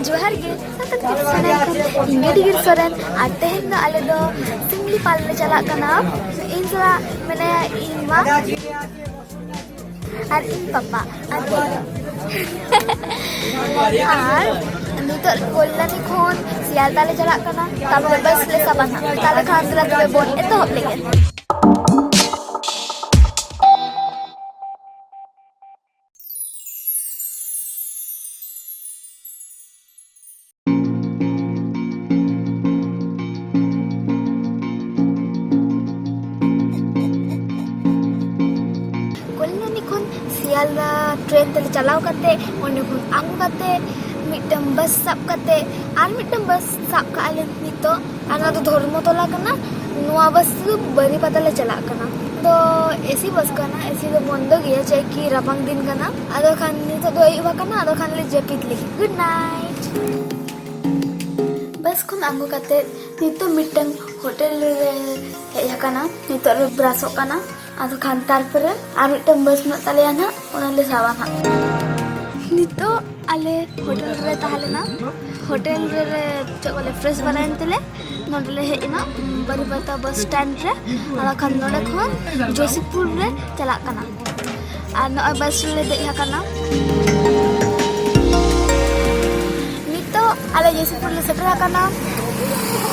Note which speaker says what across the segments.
Speaker 1: जोहार गे इंगेडिगिर सोरेन और तेहन आले दो सिमली पाल ले चला कना इन सला मैंने इमा और इन पापा और नितर कोल्लानी खोन सियालदा ले चला कना तापर बस ले साबाना ताले खान तला तबे बोन एतोहब लेगे सियालदा ट्रेन तले चलाव करते ओंडे खुन आंगु करते मिटम बस साब करते आर मिटम बस साब का आले नितो आना तो धर्मतला कना नुआ बस बारीपादा ले चला कना तो एसी बस कना एसी तो बंद गया चाहे कि रबांग दिन कना आदो खान नितो दो अयुबा कना आदो खान ले जपित लेगी गुड नाइट बस खुन आंगु करते नितो मिटम होटल रे हेja kana नितो रे ब्रासो kana आदो खान तारपरे आर मिटम बस न तालेया ना ओनाले सावा ना नितो आले होटल रे ताहलेना होटल रे चोले फ्रेश बनाइन तले नोडले हेना बारीपादा बस स्टैंड रे आला खान नोडे खन जोशीपुर रे चला कना आर न बस ले देया कना नितो आले जोशीपुर ले सेटरा कना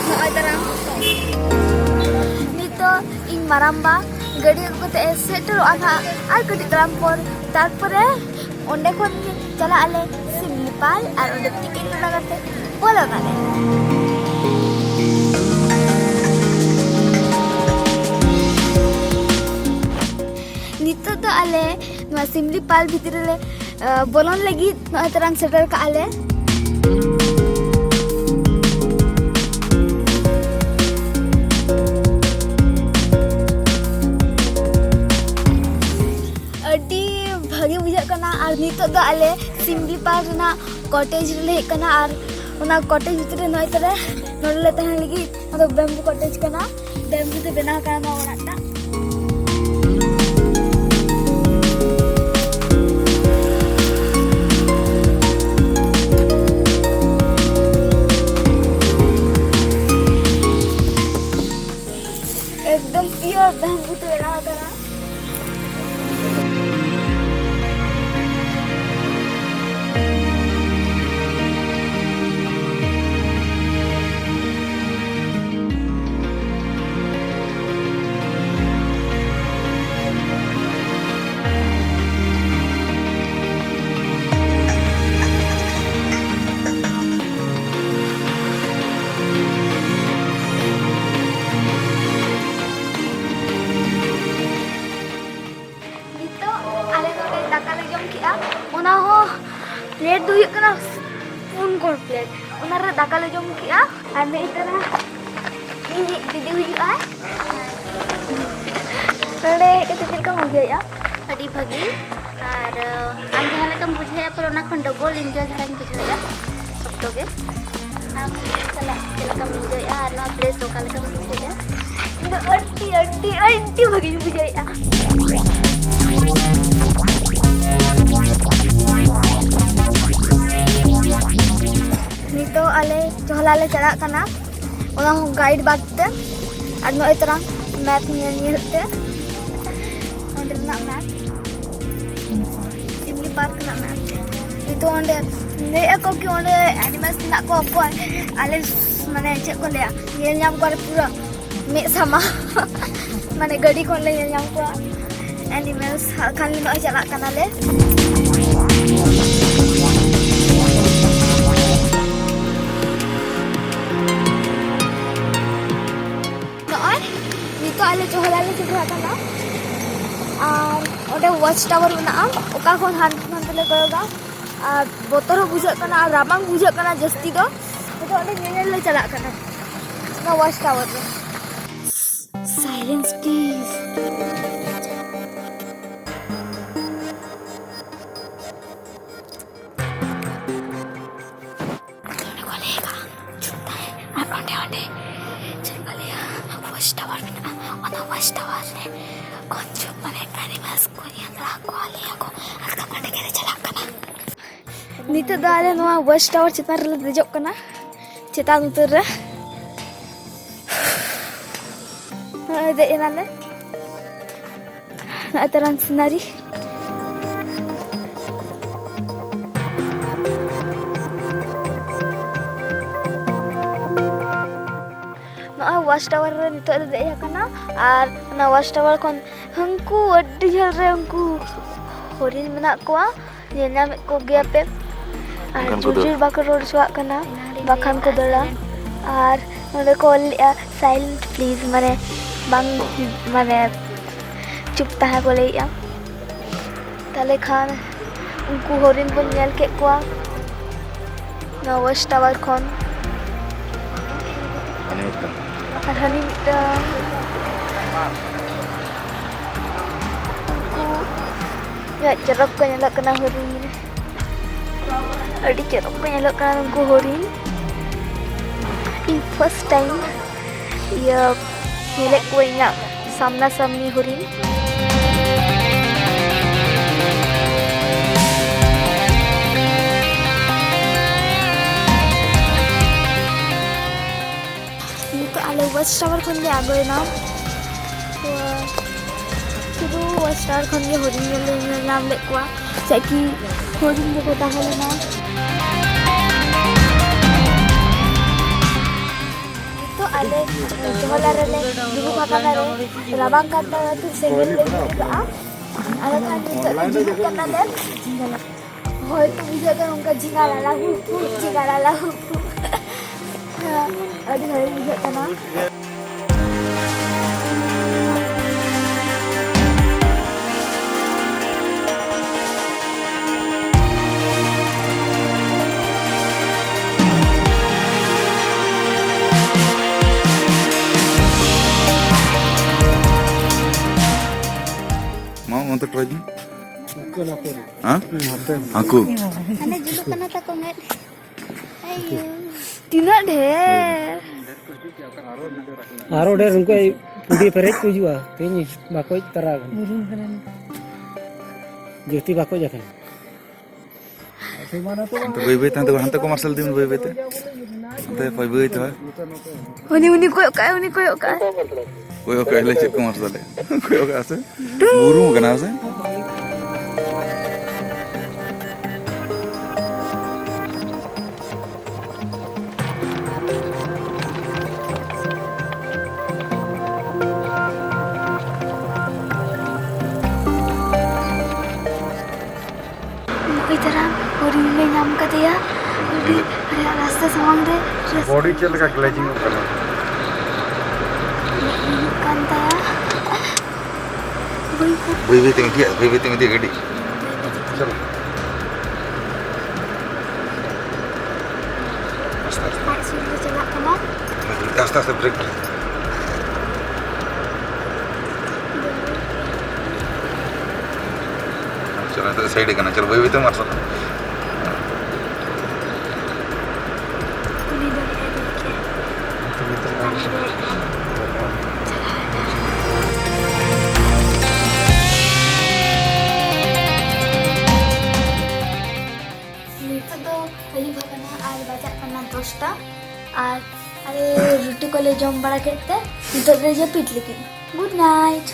Speaker 1: न आदरा नितो इन माराम्बा गाड़ी को ते सेटर आना आर कटी ग्राम पर तारपरे ओंडे खन चला आले सिमलीपाल आर ओंडे टिकेट लगाते बोला नाले नितो तो आले नुआ सिमलीपाल भितर ले बोलन लगी नुआ तरंग सेटर का आले भागे बुझा कना और नितो दो आले सिमलीपाल ना कॉटेज रे हे कना और उना कॉटेज भीतर नय तरे नोडले तहन लगी मतलब बेम्बू कॉटेज कना बेम्बू ते बना कना ओनाटा एकदम प्योर बेम्बू ते बना कना प्लेट दो हुई पुन को प्लेट उनारे दाका ले जम किया और मैं इतना दीदी हुई नोडे कते चलका बुझाया अडी भागी और आम जहां लेकम बुझाया पर ओना खन डबल एंजॉय धारान बुझाया सब तो के आम चला चलका बुझाया और ना प्लेस दोका लेकम बुझाया अड्डी अड्डी अड्डी भागी बुझाया नितो आले जोहला ले चला कना ओना गाइड बाते और नय तरह मैप नेलते ओंडे ना मैप सिमली पार्क ना मैप नितो ओंडे ने एको कि ओंडे एनिमल्स ना को अपन आले माने चे को ले नेल नाम करे पूरा मे sama माने गाड़ी कोन ले नेल नाम को एनिमल्स खान ले नय चला कना ले तो आले जोहला ले सेटरा कना और ओडे वॉच टावर ना ओका खन हान ले गयोगा और बोतर बुझा कना और राबांग बुझा कना जस्ती तो ओडे नेनेल ले चला कना ना वॉच टावर रे silence please Nito dah ada noa watch tower cetar le dejok kana. Cetar utur re. Ada enale. Ataran senari. Noa watch tower re nito ada dejak kana. Ar na watch tower kon hangku adi jal re hangku. Horin menak kuah. Dia nyamik ko gaya pe. Jujur bakal road suak kana. Bakan ko dala. Ar node ko silent please mane bang mane चुप तहा को ले या ताले खान उनको हरिन बन nail के कुआ ना वॉच टावर खन Honey ya cerok ko nyalak kana horin adi cerok ko nyalak kana uनको horin in first time ya nyalak ko nya samna samni horin Ale watch tower kon le agoy na শুধু watch tower kon ge horin le naam le kwa saki horin ko tahole na to ale jola re le dulu kakana re labang kata tu sengel le ka ale kan tu kana le hoy tu bisa kan unka jingala lahu Aduh, hari ini juga kana.
Speaker 2: Mau untuk lagi? Hah? Aku.
Speaker 1: Ane dulu kana tak konget. Ayo. Tidak deh.
Speaker 3: Aro deh uनको पुदी पेरेज को जुआ तेनी बाको तरा ज्योति बाको जखन
Speaker 2: तो बै ता तो हंते को मार्शल दिन बै ते बै तो
Speaker 1: उनी कोई
Speaker 2: ले चेक को मार्शल कोई ओका से गुरु कना से
Speaker 1: horin में नाम का दिया अरे रास्ता सवांग दे
Speaker 4: बॉडी चल का ग्लेजिंग करना
Speaker 1: कांता
Speaker 2: बै tinggi dia gede
Speaker 4: चलो
Speaker 1: sudah celak kana
Speaker 2: atas break चलो तो साइड करना चलो बै तो मार्शल
Speaker 1: আর আরে রুটি কলে জম বাড়া খেতে ভিতরে যে পিটলি কি good night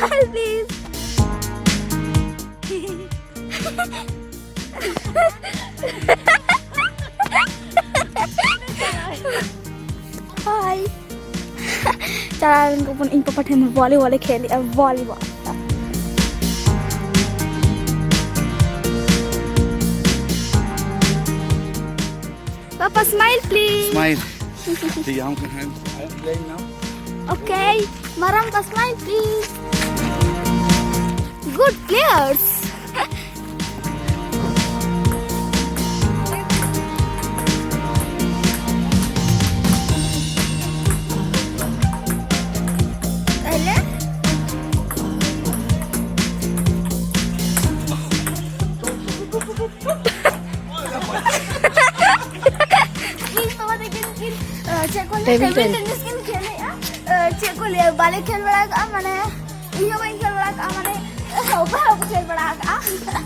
Speaker 1: Smile, please. Hi. Cara ko pun in papatin volleyball kheli volleyball. Papa, smile, please.
Speaker 2: Smile. I'm playing now.
Speaker 1: Okay, Maram, smile, please. Good players. ᱪᱮᱫ ᱠᱚ
Speaker 3: Table
Speaker 1: ᱞᱟᱹᱭᱟ ᱴᱮᱵᱤᱞ
Speaker 3: tennis.
Speaker 1: ᱴᱮनिᱥ ᱠᱤᱱ ᱠᱷᱮᱞᱮᱜᱼᱟ ᱪᱮᱫ ᱠᱚ ᱞᱟᱹᱭᱟ ᱵᱟᱞᱮ ᱠᱷᱮᱞ ᱵᱟᱲᱟ ᱠᱟᱜᱼᱟ ᱢᱟᱱᱮ ᱤᱧ ᱦᱚᱸ ᱵᱟᱹᱧ ᱠᱷᱮᱞ ᱵᱟᱲᱟ ᱠᱟᱜᱼᱟ ᱢᱟᱱᱮ ᱚᱠᱚᱭ ᱦᱚᱸ ᱵᱟᱠᱚ ᱠᱷᱮᱞ ᱵᱟᱲᱟ ᱠᱟᱜᱼᱟ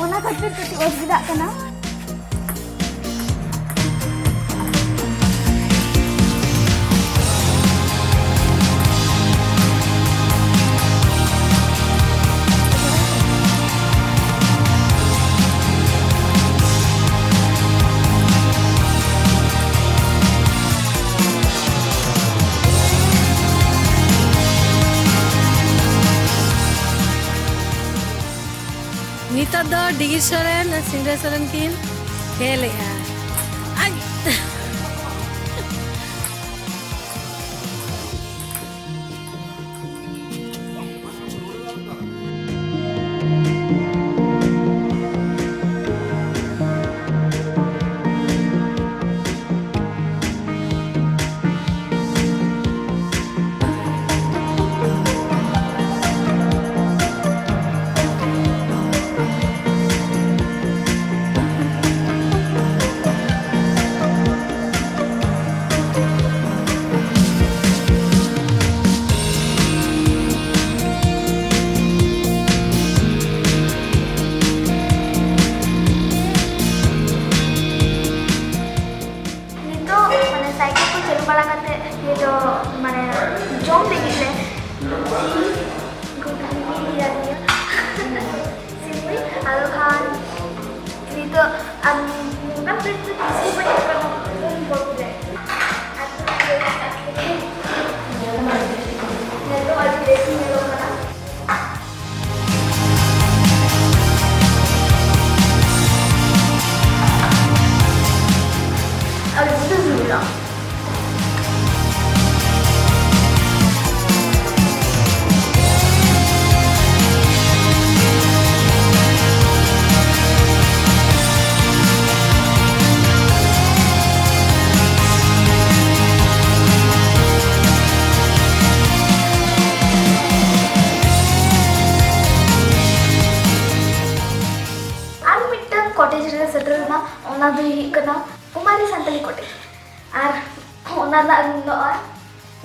Speaker 1: ᱚᱱᱟ ᱠᱷᱟᱹᱛᱤᱨ ᱠᱟᱹᱴᱤᱡ ᱚᱥᱩᱵᱤᱫᱷᱟᱜ ᱠᱟᱱᱟ
Speaker 5: Nito do Digi Soren dan Sindra Soren kin khelea. Ay.
Speaker 1: Nito mana cycle ko chalu bala kate ye do mane jom lagi le gugani dia dia simple alo khan nito na print si pa ko bolde nito आज देखी मेरे को ना अब itu dulu Aku midang cottage re settle na ona do hi kana Kumari Santali Cottage ar ona da noy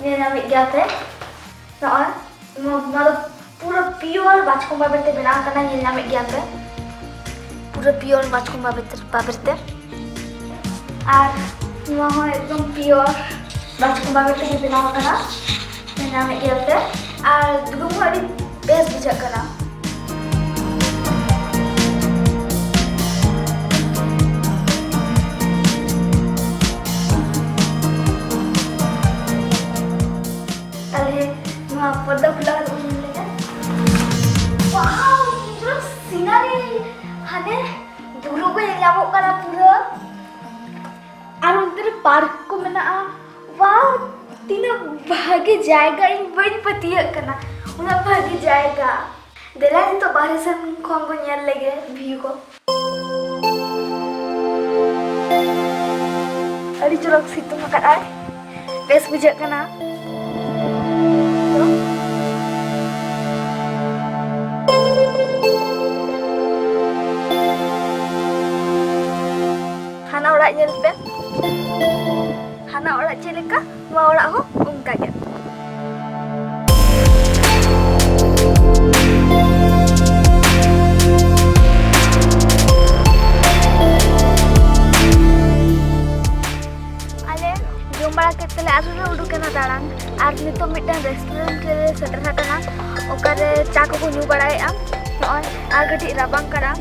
Speaker 1: ne nami gyate noy no puro pure bachkomba bete bena kana ne nami gyate puro pure bachkomba bete ar no ho ekdom pure bachkomba bete bena kana ne nami gyate ar dugum adi best bijak kana पर्दा खुला है वाव जो scenery हने दूरो को यामो करा पूरा और उधर पार्क को मना वाव तीना भागे जाएगा इन बड़ी पतिया करना उना भागे जाएगा देला तो बाहर से कौन को यार लगे व्यू को अड़ी चलो सितु मका आए बेस बुझा करना Hana orang nyel pe Hana orang celaka Dua orang ho ungka ge Ale jom bala ketele asu re udu kena dalan ar nito midan restaurant re setter hakana okare cha ko nyu barae am noy ar gati rabang kara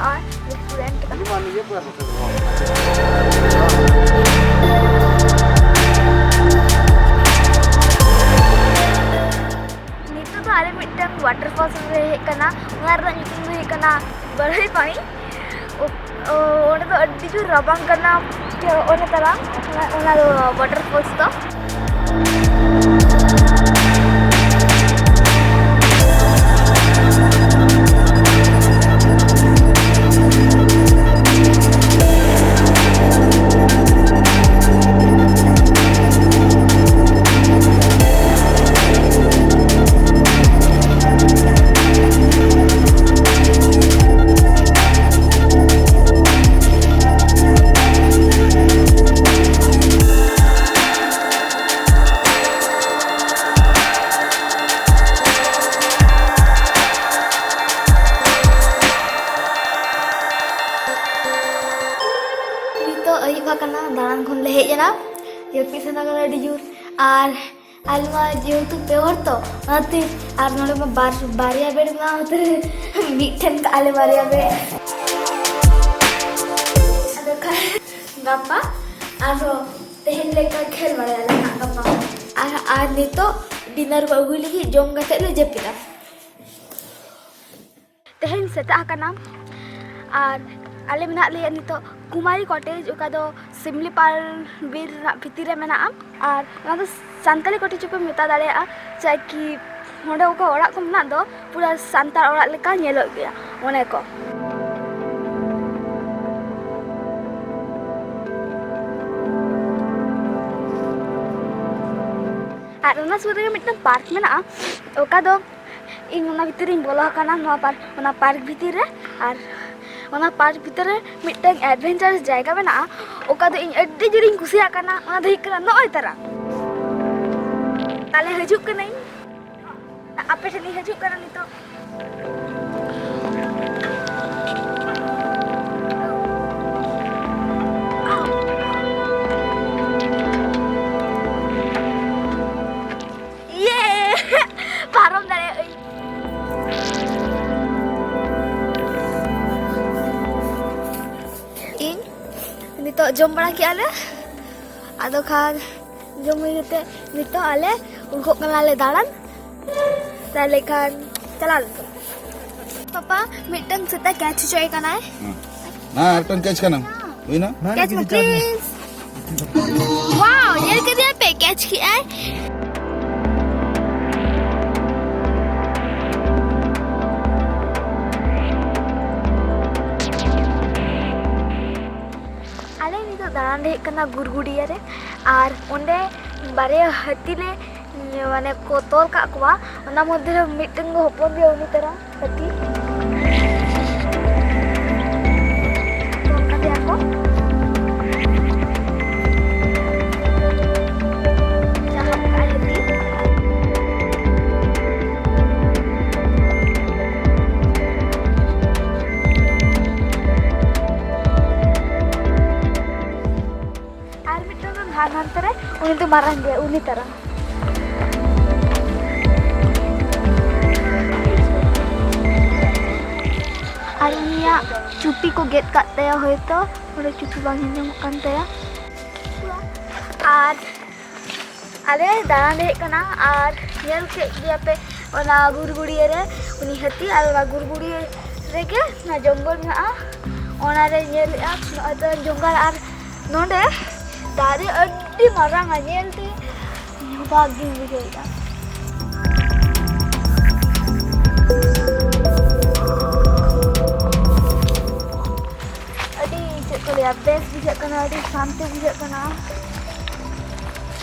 Speaker 1: और restaurant का
Speaker 4: मान लीजिए पूरा
Speaker 1: नीतु तो आले mitten waterfalls रे कना उनार ᱧᱩᱛᱩᱢ ᱫᱚ ᱦᱩᱭᱩᱜ ᱠᱟᱱᱟ ᱵᱟᱲᱟᱭ ᱯᱟনি ᱚᱸᱰᱮ ᱫᱚ ᱟᱹᱰᱤ ᱡᱳᱨ ᱨᱟᱵᱟᱝ ᱠᱟᱱᱟ ᱚᱱᱟ ᱛᱟᱞᱟ ᱚᱱᱟ ᱫᱚ वाटरफॉल्स ᱫᱚ nito ayub akana dalan khon le hej ena yapis na kala adi jur ar alma jehetu pewar to ate ar nole ma bariya bed ma hote mitten ka ale bariya be ado ka gapa aro tehen leka khel bare ala na gapa ar nito dinner ko agui lagi jom kate le japida tehen seta akana ar ale mena le nito Kumari cottage ओका दो सिमलीपाल बीर भितर रे मेना और ना दो Santali cottage को मेता दाड़ेया चाहे कि होंडे ओका ओड़ा को मेना दो पूरा सांताल ओड़ा लेका नेलो गया ओने को और ओना सुर रे मिटन पार्क मेना ओका दो इन ओना भितर इन बोला काना नो पार्क भितर रे और ओना पार्क भितर मिटन एडवेंचरस जायगा मेना ओका दो इन अड्डी जोरिन कुसिया काना ओना दो हिकना नय तारा ताले हजुक कनई आपे ठनी हजुक कना नितो ये पारम दारे नितो जम बड़ा किया ले आदो खान जम होते नितो आले उनको कला ले दाड़न ताले खान चला पापा मिटन सेता कैच चोय कना है
Speaker 2: ना टन कैच करना हुई ना
Speaker 1: कैच प्लीज वाओ ये के दिया पे कैच किया है दाड़ान रे कना गुरगुड़िया रे और ओंडे बारे हाथी ले माने को तोल का कुआ ओना मध्य रे मिटन गो हपन दे उनी तरह हाथी तोल का दिया को जहां का हाथी nantere uni tu marah dia uni tara Aria cupi ko get kat taya hoito ore cupi bang hinjam kan taya ar ale daran deh kana ar nyel ke dia pe ona gurguriya re uni hati ar gurguriya re ke na jongol na ona re nyel a ada jonggal ar nonde दारे अड्डी मरंग अनेल ते भाग्य बुझेगा अड्डी चेको ले base बुझे कना अड्डी शांति बुझे कना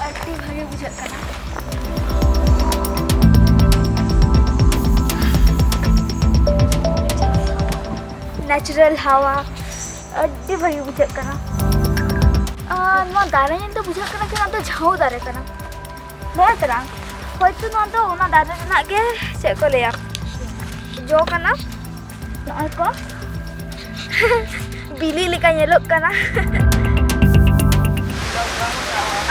Speaker 1: अड्डी भागे बुझे कना नेचुरल हवा अड्डी भागे बुझे कना नो दारे तो बुझा कना कि ना तो झाऊ दारे कना मोर तरह होयतो नो तो ओना दारे ना के से को लेया जो कना नय को बिली लेका येलो कना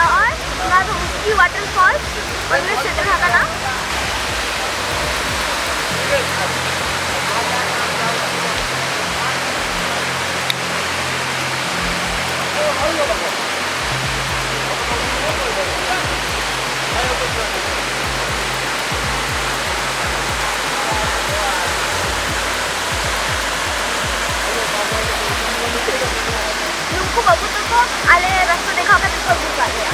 Speaker 1: और ना तो उसकी वाटरफॉल और से तरह कना Nunggu bagus tuh ale rasa देखा kan itu buka ya.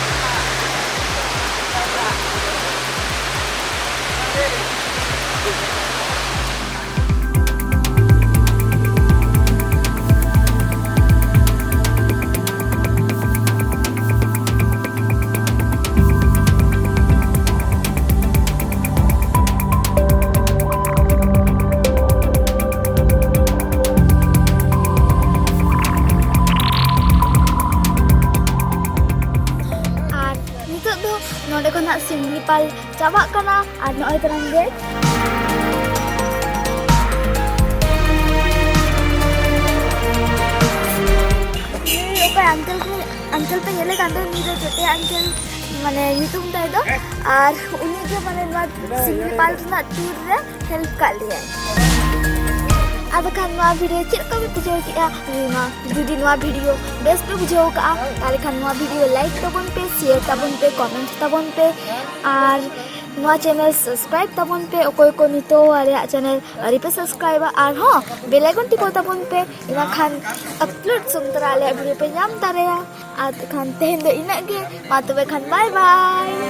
Speaker 1: नोडे को ना सिमलीपाल चाबा कना और नय तरंग गे ये ओका अंकल पे ये लेकर अंदर नीचे छोटे अंकल माने यूट्यूब ताई दो और उन्हीं के माने सिंगल ना टूर रे हेल्प कर लिया अब खान वीडियो चेक को भी बुझाव किया जुदी वीडियो बेस पे बुझाव का ताले खान वीडियो लाइक तबन पे शेयर तबन पे कमेंट तबन पे और चैनल सब्सक्राइब तबन पे अकोय को नितो आले चैनल अरी पे सब्सक्राइब और हाँ बेल आइकन टिपो तबन पे इना खान अपलोड सुंदर आले वीडियो पे नाम तारे आ खान तेहन दो इना गे मा तबे खान बाय बाय